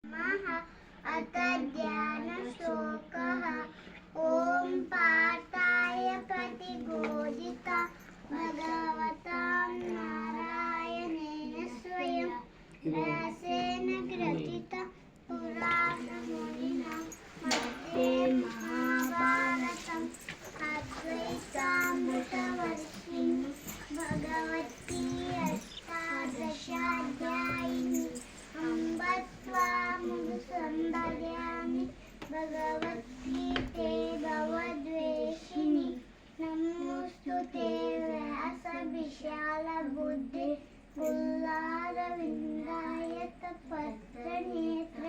अथ ध्यानश्लोकः। ॐ पार्थाय प्रतिबोधिता भगवता नारायणेन स्वयं व्यासेन ग्रथिता पुराणमुनिना मध्ये महाभारतम् अद्वैतामृतवर्षिणी भगवती अष्टादशाध्यायिनी अम्ब त्वामुपसंहरयामि भगवद्गीते भवद्वेषिणि नमोऽस्तुते व्यासविशालबुद्धे पुल्लारविन्दाय पत्रनेत्र